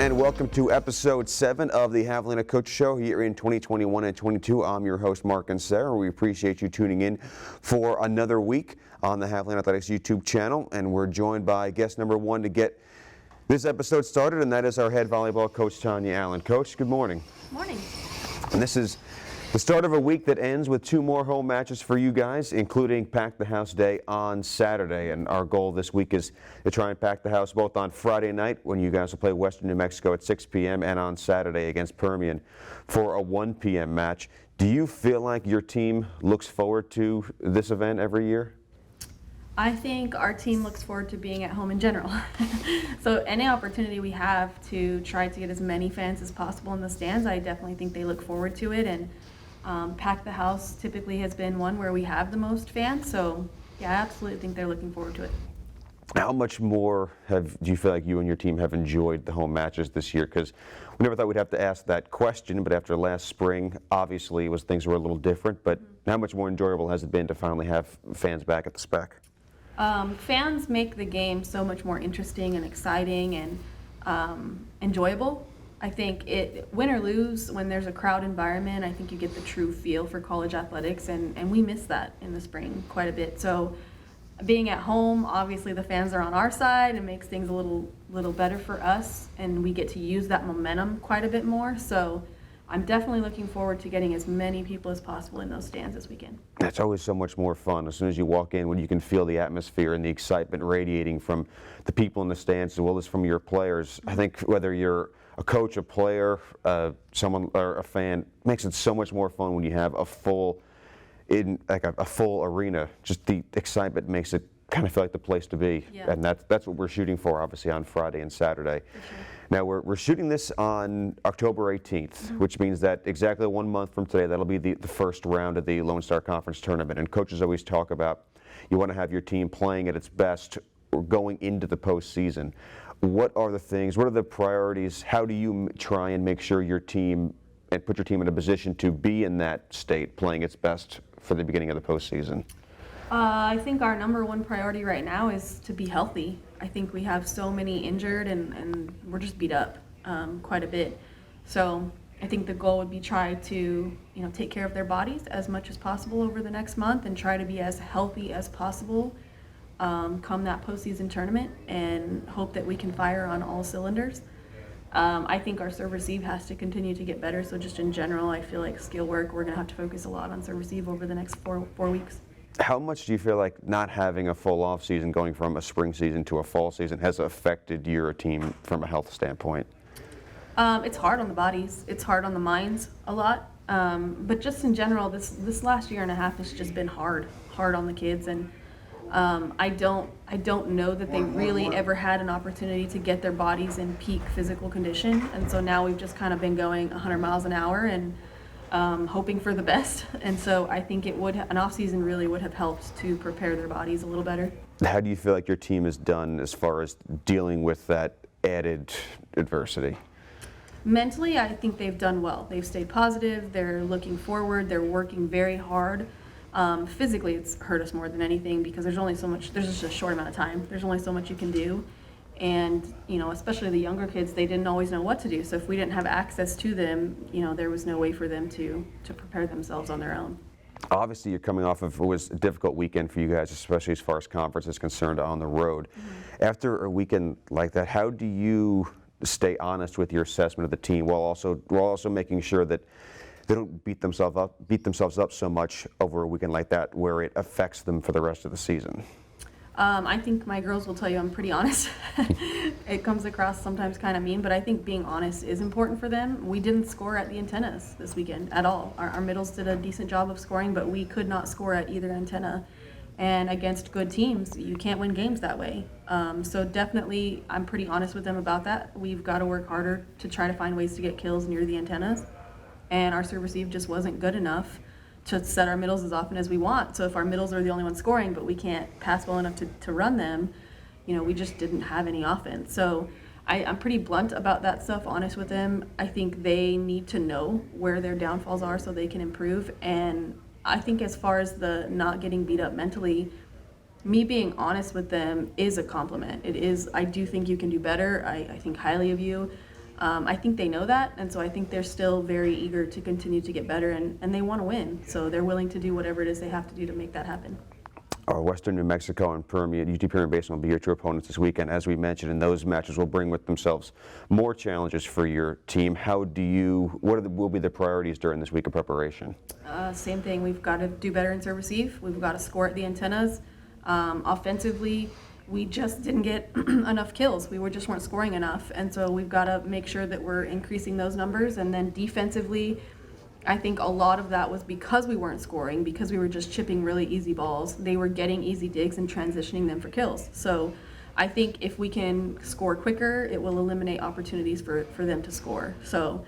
and welcome to episode 7 of the Javelina Coaches Show here in 2021 and 22. I'm your host, Mark and Sarah. We appreciate you tuning in for another week on the Javelina Athletics YouTube channel, and we're joined by guest number 1 to get this episode started, and that is our head volleyball coach, Tanya Allen. Coach, good morning. Morning. And this is the start of a week that ends with 2 more home matches for you guys, including Pack the House Day on Saturday. And our goal this week is to try and pack the house both on Friday night when you guys will play Western New Mexico at 6 p.m. and on Saturday against Permian for a 1 p.m. match. Do you feel like your team looks forward to this event every year? I think our team looks forward to being at home in general. So any opportunity we have to try to get as many fans as possible in the stands, I definitely think they look forward to it. And Pack the House typically has been one where we have the most fans, so yeah, I absolutely think they're looking forward to it. How much more do you feel like you and your team have enjoyed the home matches this year? Because we never thought we'd have to ask that question, but after last spring, obviously things were a little different, but how much more enjoyable has it been to finally have fans back at the Spec? Fans make the game so much more interesting and exciting and enjoyable. I think win or lose, when there's a crowd environment, I think you get the true feel for college athletics, and we miss that in the spring quite a bit. So being at home, obviously the fans are on our side and makes things a little better for us, and we get to use that momentum quite a bit more. So I'm definitely looking forward to getting as many people as possible in those stands this weekend. It's always so much more fun as soon as you walk in, when you can feel the atmosphere and the excitement radiating from the people in the stands as well as from your players. I think whether you're a coach, a player, someone, or a fan, makes it so much more fun when you have a full arena. Just the excitement makes it kind of feel like the place to be, and that's what we're shooting for, obviously, on Friday and Saturday. Sure. Now we're shooting this on October 18th, which means that exactly 1 month from today, that'll be the first round of the Lone Star Conference tournament. And coaches always talk about you want to have your team playing at its best going into the postseason. What are the things, what are the priorities? How do you try and make sure your team, and put your team in a position to be in that state, playing its best for the beginning of the postseason? I think our number 1 priority right now is to be healthy. I think we have so many injured and we're just beat up quite a bit. So I think the goal would be try to take care of their bodies as much as possible over the next month and try to be as healthy as possible come that postseason tournament, and hope that we can fire on all cylinders. I think our serve receive has to continue to get better. So just in general, I feel like skill work, we're going to have to focus a lot on serve receive over the next four weeks. How much do you feel like not having a full off season, going from a spring season to a fall season, has affected your team from a health standpoint? It's hard on the bodies. It's hard on the minds a lot. But just in general, this last year and a half has just been hard on the kids, and I don't know that they really ever had an opportunity to get their bodies in peak physical condition, and so now we've just kind of been going 100 miles an hour and hoping for the best. And so I think an off season really would have helped to prepare their bodies a little better. How do you feel like your team has done as far as dealing with that added adversity? Mentally, I think they've done well. They've stayed positive. They're looking forward. They're working very hard. Physically, it's hurt us more than anything because there's just a short amount of time. There's only so much you can do. And, especially the younger kids, they didn't always know what to do. So if we didn't have access to them, there was no way for them to prepare themselves on their own. Obviously, you're coming off of, it was a difficult weekend for you guys, especially as far as conference is concerned on the road. Mm-hmm. After a weekend like that, how do you stay honest with your assessment of the team while also making sure that they don't beat themselves up so much over a weekend like that where it affects them for the rest of the season? I think my girls will tell you I'm pretty honest. It comes across sometimes kind of mean, but I think being honest is important for them. We didn't score at the antennas this weekend at all. Our middles did a decent job of scoring, but we could not score at either antenna. And against good teams, you can't win games that way. So definitely I'm pretty honest with them about that. We've got to work harder to try to find ways to get kills near the antennas. And our serve receive just wasn't good enough to set our middles as often as we want. So if our middles are the only ones scoring, but we can't pass well enough to run them, we just didn't have any offense. So I'm pretty blunt about that stuff, honest with them. I think they need to know where their downfalls are so they can improve. And I think as far as the not getting beat up mentally, me being honest with them is a compliment. It is. I do think you can do better. I think highly of you. I think they know that, and so I think they're still very eager to continue to get better, and they want to win. So they're willing to do whatever it is they have to do to make that happen. Western New Mexico and UT Permian Basin will be your two opponents this weekend. As we mentioned, and those matches will bring with themselves more challenges for your team. What will be the priorities during this week of preparation? Same thing. We've got to do better in serve receive. We've got to score at the antennas. Offensively, we just didn't get enough kills. We just weren't scoring enough, and so we've got to make sure that we're increasing those numbers. And then defensively, I think a lot of that was because we weren't scoring, because we were just chipping really easy balls. They were getting easy digs and transitioning them for kills. So I think if we can score quicker, it will eliminate opportunities for them to score. So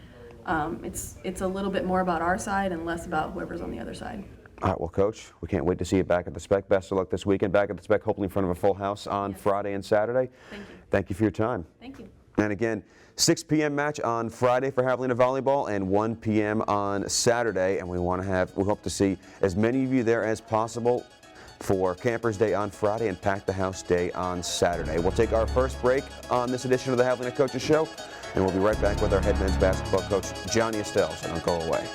it's a little bit more about our side and less about whoever's on the other side. All right, well, Coach, we can't wait to see you back at the Spec. Best of luck this weekend, back at the Spec, hopefully in front of a full house on Friday and Saturday. Thank you. Thank you for your time. Thank you. And again, 6 p.m. match on Friday for Javelina Volleyball and 1 p.m. on Saturday. And we hope to see as many of you there as possible for Campers Day on Friday and Pack the House Day on Saturday. We'll take our first break on this edition of the Javelina Coaches Show, and we'll be right back with our head men's basketball coach, Johnny Estelle. So don't go away.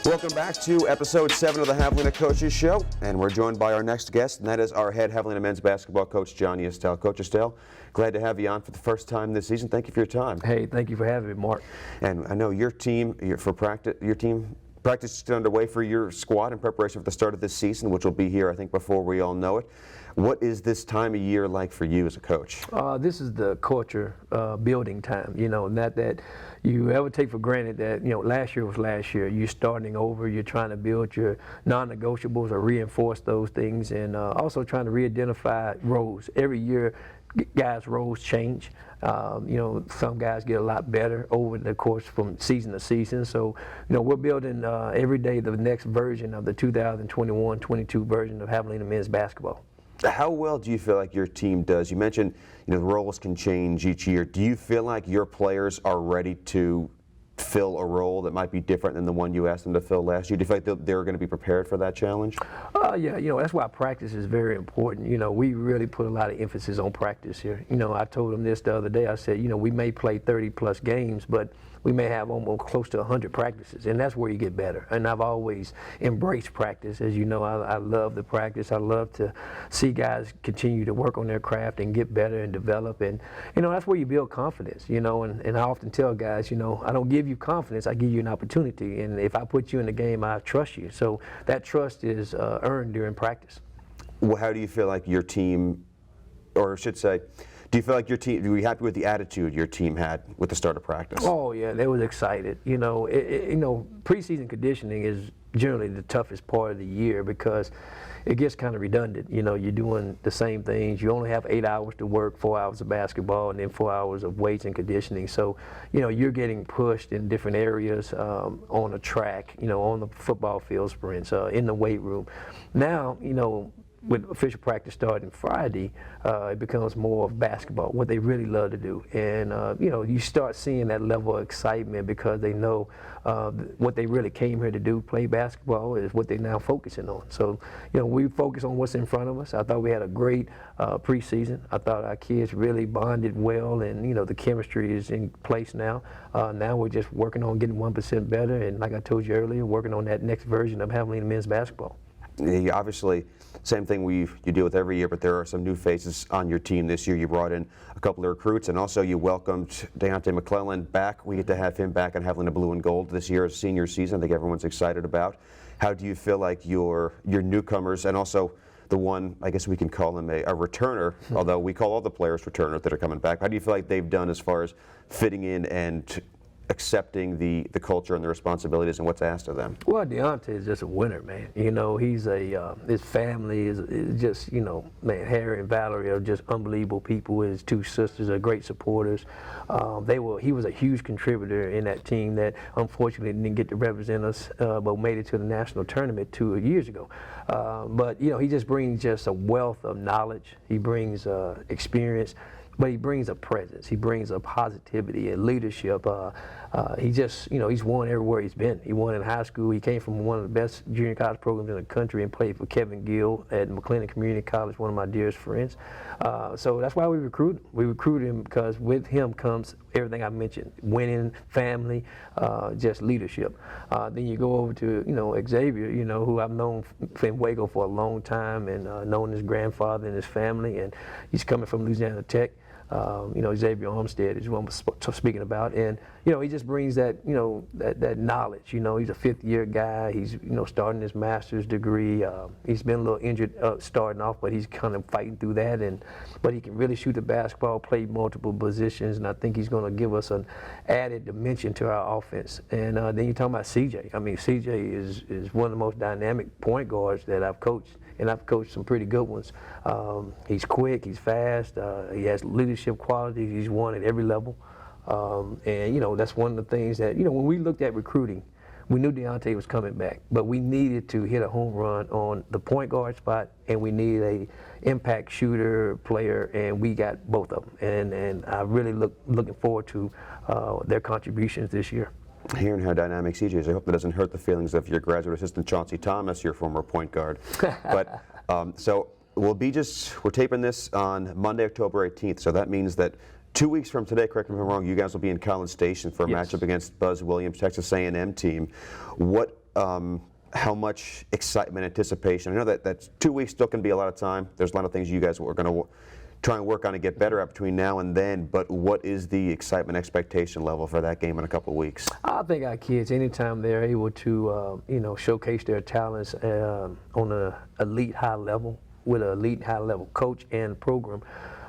Welcome back to episode 7 of the Javelina Coaches Show, and we're joined by our next guest, and that is our head Javelina men's basketball coach, Johnny Estelle. Coach Estelle, glad to have you on for the first time this season. Thank you for your time. Hey, thank you for having me, Mark. And I know your team practice is still underway for your squad in preparation for the start of this season, which will be here, I think, before we all know it. What is this time of year like for you as a coach? This is the culture building time, not that you ever take for granted that, last year was last year. You're starting over, you're trying to build your non-negotiables or reinforce those things, and also trying to re-identify roles. Every year, guys' roles change. Some guys get a lot better over the course from season to season. So, we're building every day the next version of the 2021-22 version of Javelina men's basketball. How well do you feel like your team does? You mentioned, the roles can change each year. Do you feel like your players are ready to fill a role that might be different than the one you asked them to fill last year? Do you feel like they're going to be prepared for that challenge? Yeah, that's why practice is very important. We really put a lot of emphasis on practice here. I told them this the other day. I said, we may play 30-plus games, but we may have almost close to 100 practices, and that's where you get better. And I've always embraced practice. As you know, I love the practice. I love to see guys continue to work on their craft and get better and develop. And, that's where you build confidence, and I often tell guys, I don't give you confidence, I give you an opportunity. And if I put you in the game, I trust you. So that trust is earned during practice. Well, how do you feel like your team, or I should say, do you feel like your team, were you happy with the attitude your team had with the start of practice? Oh, yeah, they was excited. Preseason conditioning is generally the toughest part of the year because it gets kind of redundant. You're doing the same things. You only have 8 hours to work, 4 hours of basketball, and then 4 hours of weights and conditioning. So, you're getting pushed in different areas on a track, on the football field sprints, in the weight room. Now, with official practice starting Friday, it becomes more of basketball, what they really love to do. And, you start seeing that level of excitement because they know what they really came here to do, play basketball, is what they're now focusing on. So, we focus on what's in front of us. I thought we had a great preseason. I thought our kids really bonded well, and, the chemistry is in place now. Now we're just working on getting 1% better, and like I told you earlier, working on that next version of Javelina men's basketball. Yeah, obviously, same thing you deal with every year, but there are some new faces on your team this year. You brought in a couple of recruits, and also you welcomed Deontay McClellan back. We get to have him back on Javelina Blue and Gold this year as senior season. I think everyone's excited about. How do you feel like your newcomers, and also the one, I guess we can call him a returner, although we call all the players returners that are coming back. How do you feel like they've done as far as fitting in and accepting the culture and the responsibilities and what's asked of them? Well, Deontay is just a winner, man. You know, he's his family is just, you know, man, Harry and Valerie are just unbelievable people. His two sisters are great supporters. He was a huge contributor in that team that unfortunately didn't get to represent us, but made it to the national tournament 2 years ago. But, you know, he just brings just a wealth of knowledge. He brings experience. But he brings a presence. He brings a positivity and leadership. He just, you know, he's won everywhere he's been. He won in high school. He came from one of the best junior college programs in the country and played for Kevin Gill at McLennan Community College, one of my dearest friends. So that's why we recruit him. We recruit him because with him comes everything I mentioned: winning, family, just leadership. Then you go over to, you know, Xavier, you know, who I've known in Waco for a long time and known his grandfather and his family, and he's coming from Louisiana Tech. You know, Xavier Armstead is one we're speaking about, and you know, he just brings that, you know, that knowledge. You know, he's a fifth-year guy. He's, you know, starting his master's degree. He's been a little injured starting off, but he's kind of fighting through that. But he can really shoot the basketball, play multiple positions, and I think he's going to give us an added dimension to our offense. And then you're talking about CJ. I mean, CJ is one of the most dynamic point guards that I've coached. And I've coached some pretty good ones. He's quick, he's fast, he has leadership qualities, he's won at every level. And, you know, that's one of the things that, you know, when we looked at recruiting, we knew Deontay was coming back, but we needed to hit a home run on the point guard spot, and we needed a impact shooter player, and we got both of them. And I really looking forward to their contributions this year. Hearing how dynamic CJ is, I hope that doesn't hurt the feelings of your graduate assistant Chauncey Thomas, your former point guard. But so we're taping this on Monday, October 18th. So that means that 2 weeks from today, correct me if I'm wrong, you guys will be in College Station for a matchup against Buzz Williams, Texas A&M team. How much excitement, anticipation? I know that 2 weeks still can be a lot of time. There's a lot of things you guys are going to try and work on to get better at between now and then, but what is the excitement expectation level for that game in a couple of weeks? I think our kids, anytime they're able to, you know, showcase their talents on an elite high level with an elite high level coach and program,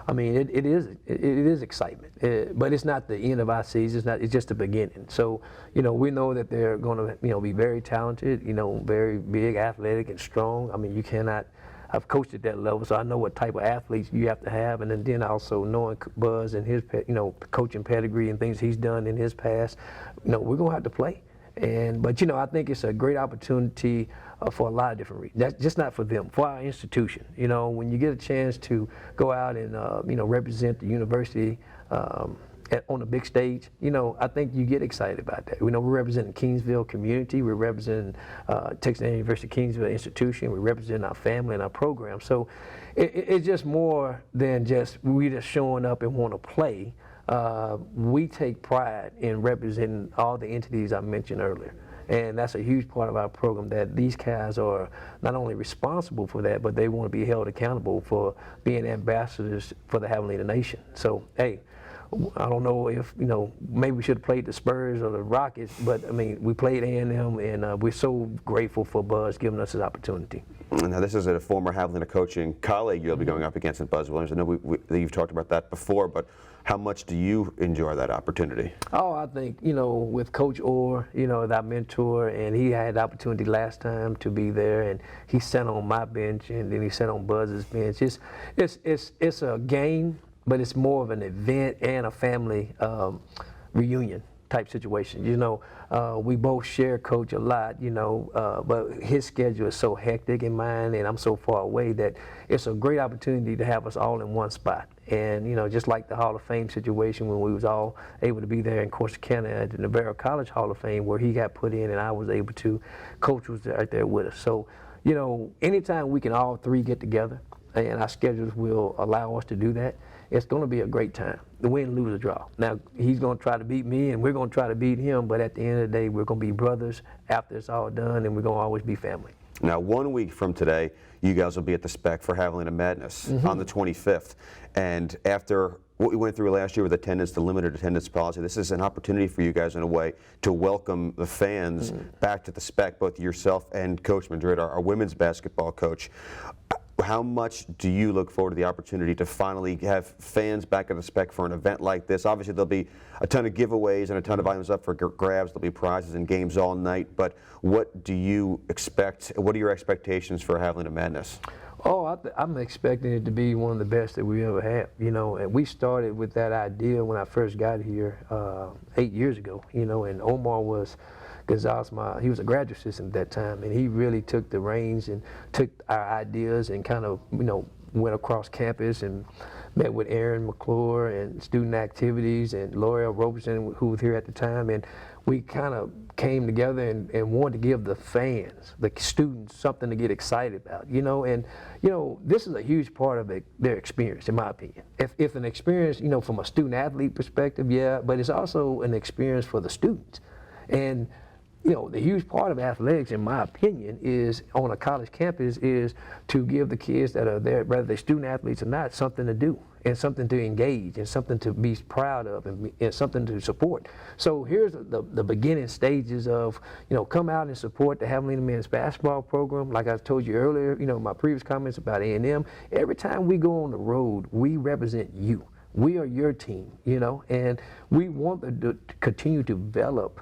I mean, it is excitement, but it's not the end of our season. It's just the beginning. So, you know, we know that they're going to, you know, be very talented, you know, very big, athletic, and strong. I mean, you cannot. I've coached at that level, so I know what type of athletes you have to have, and then also knowing Buzz and his, you know, coaching pedigree and things he's done in his past, you know, we're gonna have to play. But you know, I think it's a great opportunity for a lot of different reasons. That's just not for them, for our institution. You know, when you get a chance to go out and you know, represent the university on a big stage, you know, I think you get excited about that. We know we're representing Kingsville community, we're representing Texas A&M University Kingsville institution, we represent our family and our program. So it's just more than just we just showing up and want to play. We take pride in representing all the entities I mentioned earlier. And that's a huge part of our program, that these guys are not only responsible for that, but they want to be held accountable for being ambassadors for the Javelina Nation. So, hey, I don't know if, you know, maybe we should have played the Spurs or the Rockets, but I mean, we played A&M, and we're so grateful for Buzz giving us this opportunity. Now, this is a former Javelina coaching colleague you'll be going up against in Buzz Williams. I know you've talked about that before, but how much do you enjoy that opportunity? Oh, I think, you know, with Coach Orr, you know, that mentor, and he had the opportunity last time to be there, and he sat on my bench, and then he sat on Buzz's bench. It's a game, but it's more of an event and a family reunion type situation. You know, we both share Coach a lot, you know, but his schedule is so hectic in mine, and I'm so far away that it's a great opportunity to have us all in one spot. And, you know, just like the Hall of Fame situation when we was all able to be there in Corsicana at the Navarro College Hall of Fame, where he got put in and I was able to, Coach was right there with us. So, you know, anytime we can all three get together and our schedules will allow us to do that, it's going to be a great time. The win, lose, or draw. Now, he's going to try to beat me, and we're going to try to beat him, but at the end of the day, we're going to be brothers after it's all done, and we're going to always be family. Now, 1 week from today, you guys will be at the SPEC for Javelina Madness on the 25th. And after what we went through last year with attendance, the limited attendance policy, this is an opportunity for you guys in a way to welcome the fans back to the SPEC, both yourself and Coach Madrid, our women's basketball coach. How much do you look forward to the opportunity to finally have fans back at the spec for an event like this? Obviously, there'll be a ton of giveaways and a ton of items up for grabs. There'll be prizes and games all night. But what do you expect? What are your expectations for Javelina Madness? Oh, I'm expecting it to be one of the best that we ever have, you know, and we started with that idea when I first got here 8 years ago, you know, and Omar was Gonzalez, he was a graduate assistant at that time, and he really took the reins and took our ideas and kind of, you know, went across campus and met with Aaron McClure and student activities and L'Oreal Roberson, who was here at the time, and we kind of came together and wanted to give the fans, the students, something to get excited about, you know, and, you know, this is a huge part of their experience, in my opinion. If an experience, you know, from a student-athlete perspective, yeah, but it's also an experience for the students. And, you know, the huge part of athletics, in my opinion, is on a college campus is to give the kids that are there, whether they're student athletes or not, something to do and something to engage and something to be proud of and something to support. So here's the beginning stages of, you know, come out and support the Javelina men's basketball program. Like I told you earlier, you know, my previous comments about A&M, every time we go on the road, we represent you. We are your team, you know, and we want to continue to develop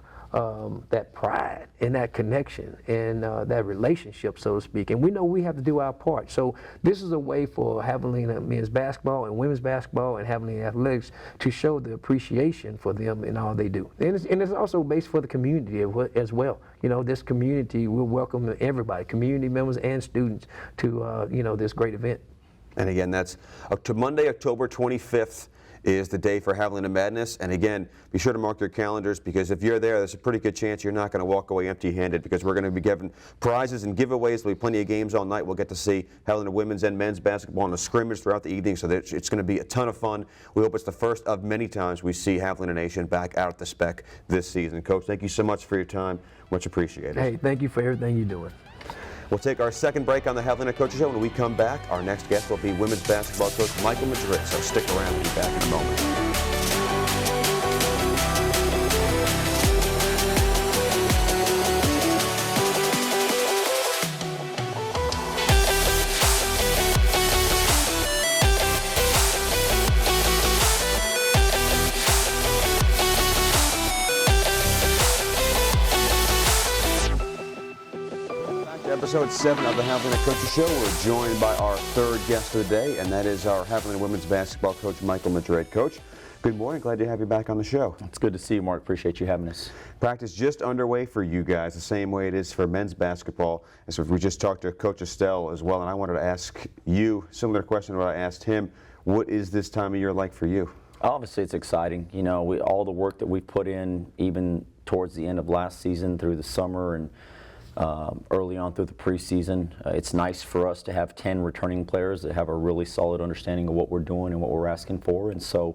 that pride and that connection and that relationship, so to speak. And we know we have to do our part. So this is a way for Javelina men's basketball and women's basketball and Javelina athletics to show the appreciation for them and all they do. And it's also based for the community as well. You know, this community will welcome everybody, community members and students, to you know, this great event. And again, that's Monday, October 25th. Is the day for Javelina Madness. And again, be sure to mark your calendars, because if you're there, there's a pretty good chance you're not going to walk away empty-handed, because we're going to be giving prizes and giveaways. There'll be plenty of games all night. We'll get to see Javelina women's and men's basketball in a scrimmage throughout the evening, so that it's going to be a ton of fun. We hope it's the first of many times we see Javelina Nation back out at the spec this season. Coach, thank you so much for your time. Much appreciated. Hey, thank you for everything you're doing. We'll take our second break on the Javelina Coaches Show. When we come back, our next guest will be women's basketball coach Michael Madrid. So stick around. We'll be back in a moment. Episode 7 of the Javelina Coaches Show. We're joined by our third guest of the day, and that is our Javelina women's basketball coach, Michael Madrid. Coach, good morning. Glad to have you back on the show. It's good to see you, Mark. Appreciate you having us. Practice just underway for you guys, the same way it is for men's basketball. And so we just talked to Coach Estelle as well, and I wanted to ask you a similar question to what I asked him. What is this time of year like for you? Obviously, it's exciting. You know, all the work that we put in, even towards the end of last season, through the summer and early on through the preseason. It's nice for us to have 10 returning players that have a really solid understanding of what we're doing and what we're asking for. And so,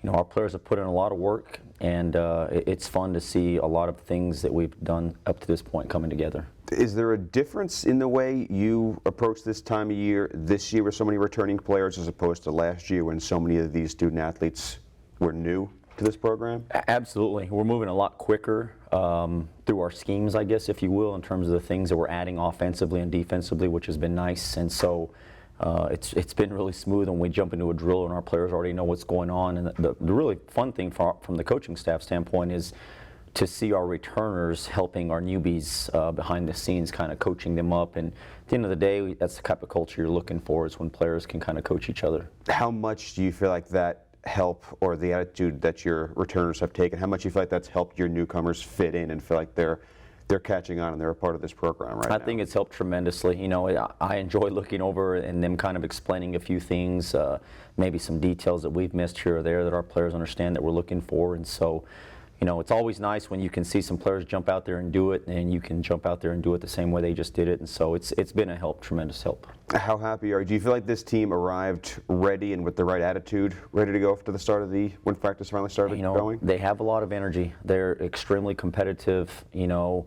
you know, our players have put in a lot of work, and it's fun to see a lot of things that we've done up to this point coming together. Is there a difference in the way you approach this time of year this year with so many returning players as opposed to last year when so many of these student athletes were new to this program? Absolutely. We're moving a lot quicker through our schemes, I guess, if you will, in terms of the things that we're adding offensively and defensively, which has been nice. And so it's been really smooth when we jump into a drill and our players already know what's going on. And the really fun thing from the coaching staff standpoint is to see our returners helping our newbies behind the scenes, kind of coaching them up. And at the end of the day, that's the type of culture you're looking for, is when players can kind of coach each other. How much do you feel like that help, or the attitude that your returners have taken, how much do you feel like that's helped your newcomers fit in and feel like they're catching on and they're a part of this program right now? I think it's helped tremendously. You know, I enjoy looking over and them kind of explaining a few things, maybe some details that we've missed here or there that our players understand that we're looking for. And so, you know, it's always nice when you can see some players jump out there and do it, and you can jump out there and do it the same way they just did it. And so it's been a help, tremendous help. How happy are you? Do you feel like this team arrived ready and with the right attitude, ready to go after the start of when practice finally started going? They have a lot of energy. They're extremely competitive. You know,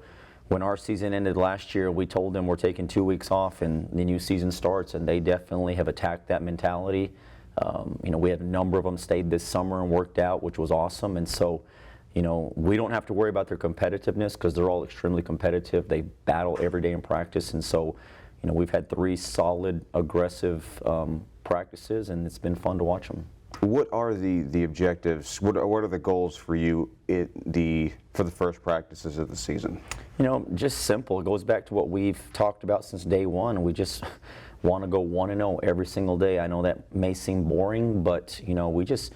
when our season ended last year, we told them we're taking 2 weeks off and the new season starts, and they definitely have attacked that mentality. You know, we had a number of them stayed this summer and worked out, which was awesome. And so, you know, we don't have to worry about their competitiveness because they're all extremely competitive. They battle every day in practice, and so, we've had 3 solid, aggressive practices, and it's been fun to watch them. What are the objectives? What are the goals for you for the first practices of the season? Just simple. It goes back to what we've talked about since day one. We just want to go 1-0 every single day. I know that may seem boring, but we just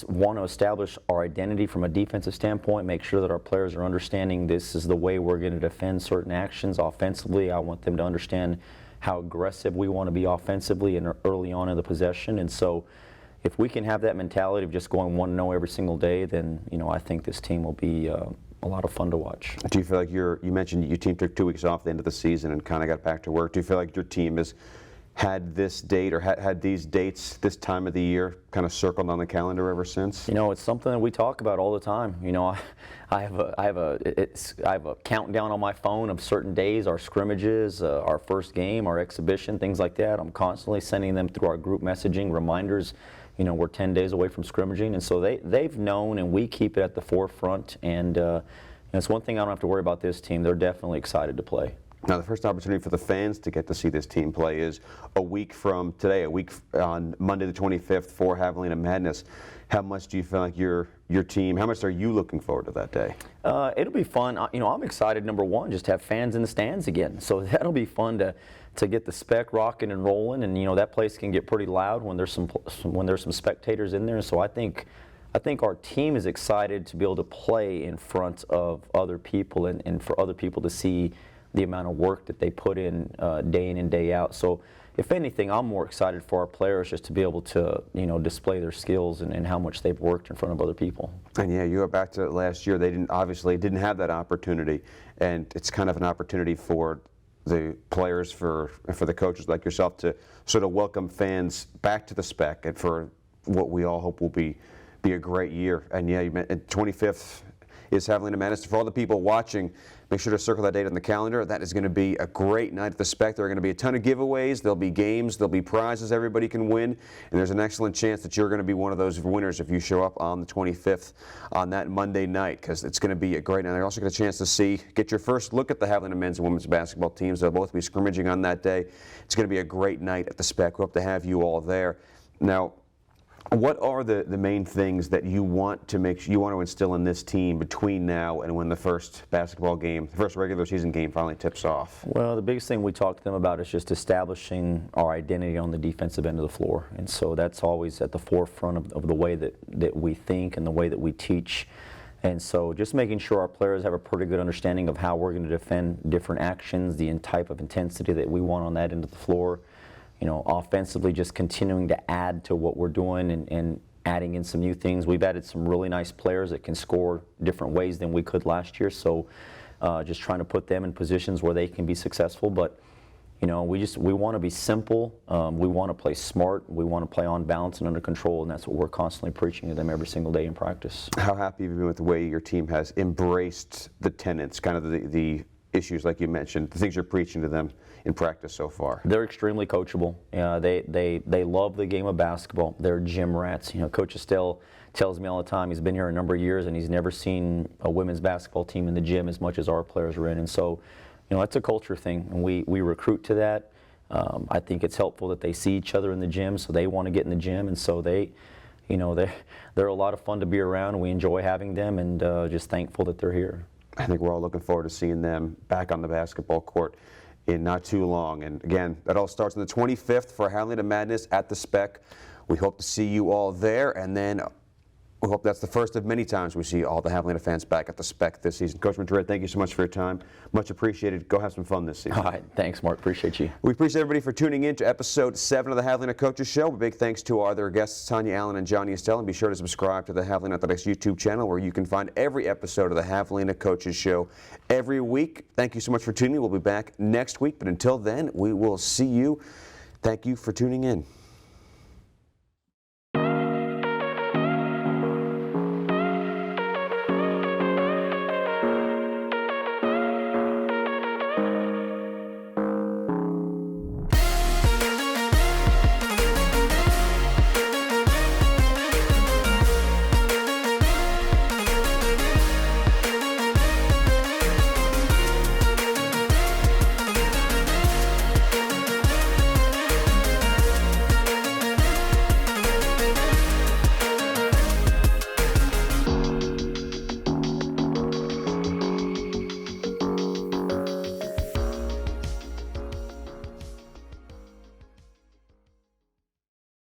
want to establish our identity from a defensive standpoint, make sure that our players are understanding this is the way we're going to defend certain actions offensively. I want them to understand how aggressive we want to be offensively and early on in the possession. And so if we can have that mentality of just going 1-0 every single day, then I think this team will be a lot of fun to watch. Do you feel like you mentioned your team took 2 weeks off at the end of the season and kind of got back to work. Do you feel like your team has had this date or had these dates this time of the year kind of circled on the calendar ever since? It's something that we talk about all the time. I have a countdown on my phone of certain days, our scrimmages, our first game, our exhibition, things like that. I'm constantly sending them through our group messaging reminders. We're 10 days away from scrimmaging, and so they've known, and we keep it at the forefront. And it's one thing I don't have to worry about this team. They're definitely excited to play. Now, the first opportunity for the fans to get to see this team play is a week from today, a week on Monday the 25th for Javelina Madness. How much do you feel like your team, how much are you looking forward to that day? It'll be fun. I'm excited, number one, just to have fans in the stands again. So that'll be fun to get the spec rocking and rolling, and that place can get pretty loud when there's some spectators in there. And so I think our team is excited to be able to play in front of other people and for other people to see the amount of work that they put in and day out. So if anything, I'm more excited for our players just to be able to display their skills and how much they've worked in front of other people. And yeah, you go back to last year, they didn't have that opportunity, and it's kind of an opportunity for the players, for the coaches like yourself, to sort of welcome fans back to the spec and for what we all hope will be a great year. And yeah, you meant 25th is Javelina Madness. For all the people watching, make sure to circle that date on the calendar. That is going to be a great night at the Spec. There are going to be a ton of giveaways. There'll be games. There'll be prizes everybody can win. And there's an excellent chance that you're going to be one of those winners if you show up on the 25th on that Monday night, because it's going to be a great night. You're also get a chance to get your first look at the Javelina men's and women's basketball teams. They'll both be scrimmaging on that day. It's going to be a great night at the Spec. We hope to have you all there. Now, what are the main things that you want to instill in this team between now and when the first regular season game finally tips off? Well, the biggest thing we talk to them about is just establishing our identity on the defensive end of the floor. And so that's always at the forefront of the way that we think and the way that we teach. And so just making sure our players have a pretty good understanding of how we're going to defend different actions, the type of intensity that we want on that end of the floor. Offensively, just continuing to add to what we're doing and adding in some new things. We've added some really nice players that can score different ways than we could last year. So just trying to put them in positions where they can be successful. But, we want to be simple. We want to play smart. We want to play on balance and under control. And that's what we're constantly preaching to them every single day in practice. How happy have you been with the way your team has embraced the tenets, kind of the issues like you mentioned, the things you're preaching to them in practice so far? They're extremely coachable. They love the game of basketball. They're gym rats. Coach Estelle tells me all the time he's been here a number of years and he's never seen a women's basketball team in the gym as much as our players are in. And so, it's a culture thing, and we recruit to that. I think it's helpful that they see each other in the gym, so they want to get in the gym, and so they're a lot of fun to be around. And we enjoy having them, and just thankful that they're here. I think we're all looking forward to seeing them back on the basketball court in not too long. And again, that all starts on the 25th for Javelina Madness at the Spec. We hope to see you all there, and then we hope that's the first of many times we see all the Javelina fans back at the Spec this season. Coach Madrid, thank you so much for your time. Much appreciated. Go have some fun this season. All right. Thanks, Mark. Appreciate you. We appreciate everybody for tuning in to episode 7 of the Javelina Coaches Show. A big thanks to our other guests, Tanya Allen and Johnny Estelle. And be sure to subscribe to the Javelina Athletics YouTube channel, where you can find every episode of the Javelina Coaches Show every week. Thank you so much for tuning in. We'll be back next week. But until then, we will see you. Thank you for tuning in.